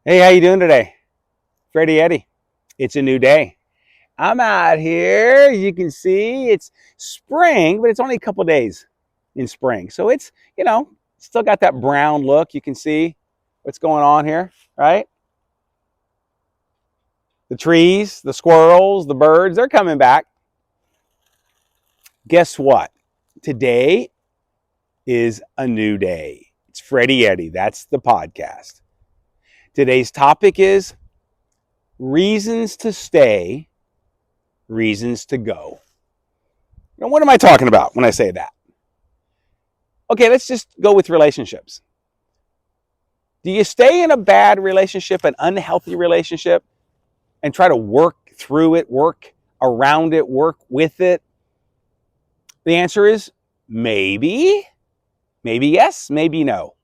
Hey, how you doing today? Freddie Eddie. It's a new day. I'm out here. You can see it's spring, but it's only a couple days in spring. So it's still got that brown look. You can see what's going on here, right? The trees, the squirrels, the birds, they're coming back. Guess what? Today is a new day. It's Freddie Eddie. That's the podcast. Today's topic is reasons to stay, reasons to go. Now, what am I talking about when I say that? Okay, let's just go with relationships. Do you stay in a bad relationship, an unhealthy relationship, and try to work through it, work around it, work with it? The answer is maybe. Maybe yes, maybe no.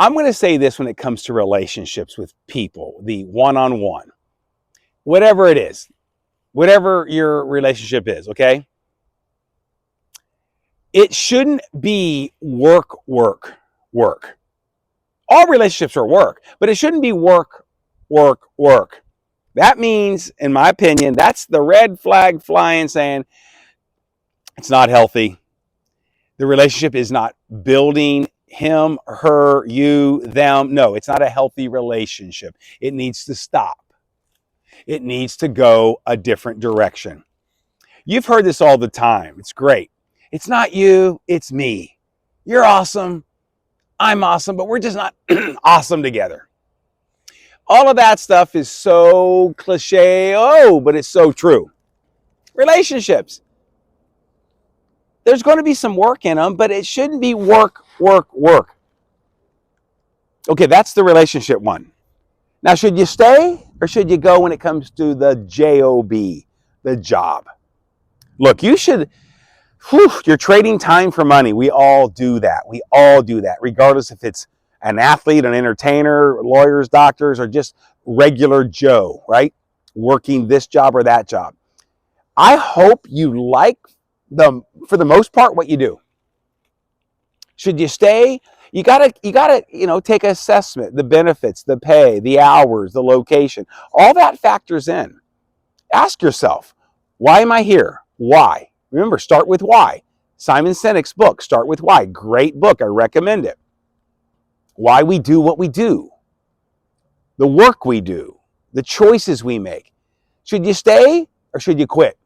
I'm going to say this when it comes to relationships with people, the one on one, whatever it is, whatever your relationship is, okay? It shouldn't be work, work, work. All relationships are work, but it shouldn't be work, work, work. That means, in my opinion, that's the red flag flying saying it's not healthy. The relationship is not building him, her, you, them. No, it's not a healthy relationship. It needs to stop. It needs to go a different direction. You've heard this all the time. It's great. It's not you, it's me. You're awesome. I'm awesome, but we're just not awesome together. All of that stuff is so cliche, but it's so true. Relationships, there's going to be some work in them, but it shouldn't be work, work, work. Okay, that's the relationship one. Now, should you stay or should you go when it comes to the job, the job? Look, you're trading time for money. We all do that. We all do that, regardless if it's an athlete, an entertainer, lawyers, doctors, or just regular Joe, right? Working this job or that job. I hope you like for the most part, what you do. Should you stay? You gotta take an assessment, the benefits, the pay, the hours, the location. All that factors in. Ask yourself, why am I here? Why? Remember, start with why. Simon Sinek's book, Start with Why. Great book. I recommend it. Why we do what we do, the work we do, the choices we make. Should you stay or should you quit?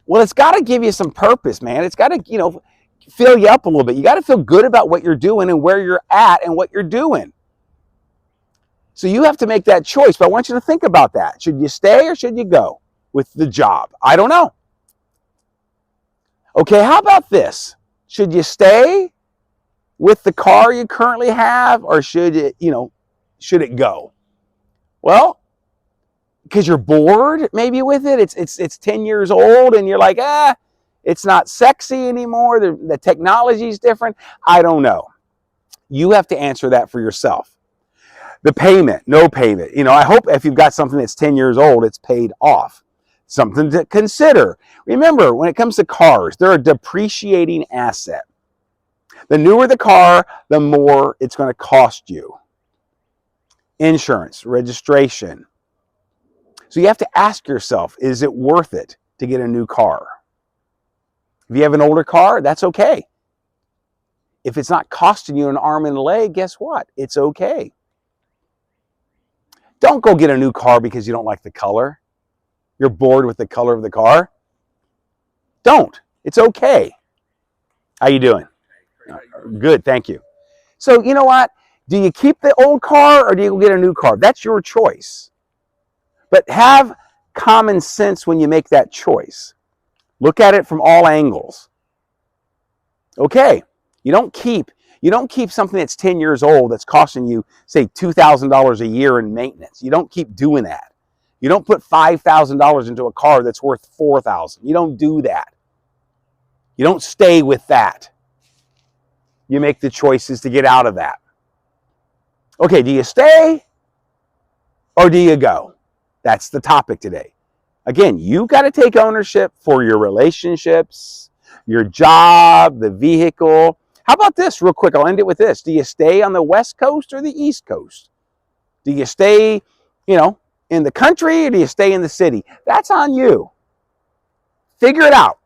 Well, it's got to give you some purpose, man. It's got to, fill you up a little bit. You got to feel good about what you're doing and where you're at and what you're doing. So you have to make that choice. But I want you to think about that. Should you stay or should you go with the job? I don't know. Okay, how about this? Should you stay with the car you currently have or should it go? Well, because you're bored maybe with it. It's 10 years old and you're like, it's not sexy anymore. The technology's different. I don't know. You have to answer that for yourself. The payment, no payment. I hope if you've got something that's 10 years old, it's paid off. Something to consider. Remember, when it comes to cars, they're a depreciating asset. The newer the car, the more it's going to cost you. Insurance, registration. So you have to ask yourself, is it worth it to get a new car? If you have an older car, that's okay. If it's not costing you an arm and a leg, guess what? It's okay. Don't go get a new car because you don't like the color. You're bored with the color of the car. Don't. It's okay. How you doing? Good, thank you. So you know what? Do you keep the old car or do you go get a new car? That's your choice. But have common sense when you make that choice. Look at it from all angles. Okay, you don't keep something that's 10 years old that's costing you, say, $2,000 a year in maintenance. You don't keep doing that. You don't put $5,000 into a car that's worth $4,000. You don't do that. You don't stay with that. You make the choices to get out of that. Okay, do you stay or do you go? That's the topic today. Again, you got to take ownership for your relationships, your job, the vehicle. How about this real quick? I'll end it with this. Do you stay on the West Coast or the East Coast? Do you stay, in the country, or do you stay in the city? That's on you. Figure it out.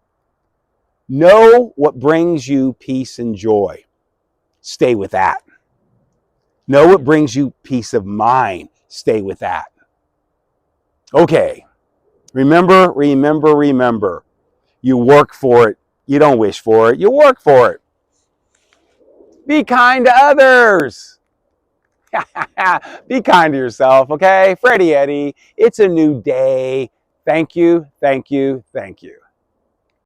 Know what brings you peace and joy. Stay with that. Know what brings you peace of mind. Stay with that. Okay. Remember, remember, remember. You work for it. You don't wish for it. You work for it. Be kind to others. Be kind to yourself, okay? Freddie Eddie, it's a new day. Thank you, thank you, thank you.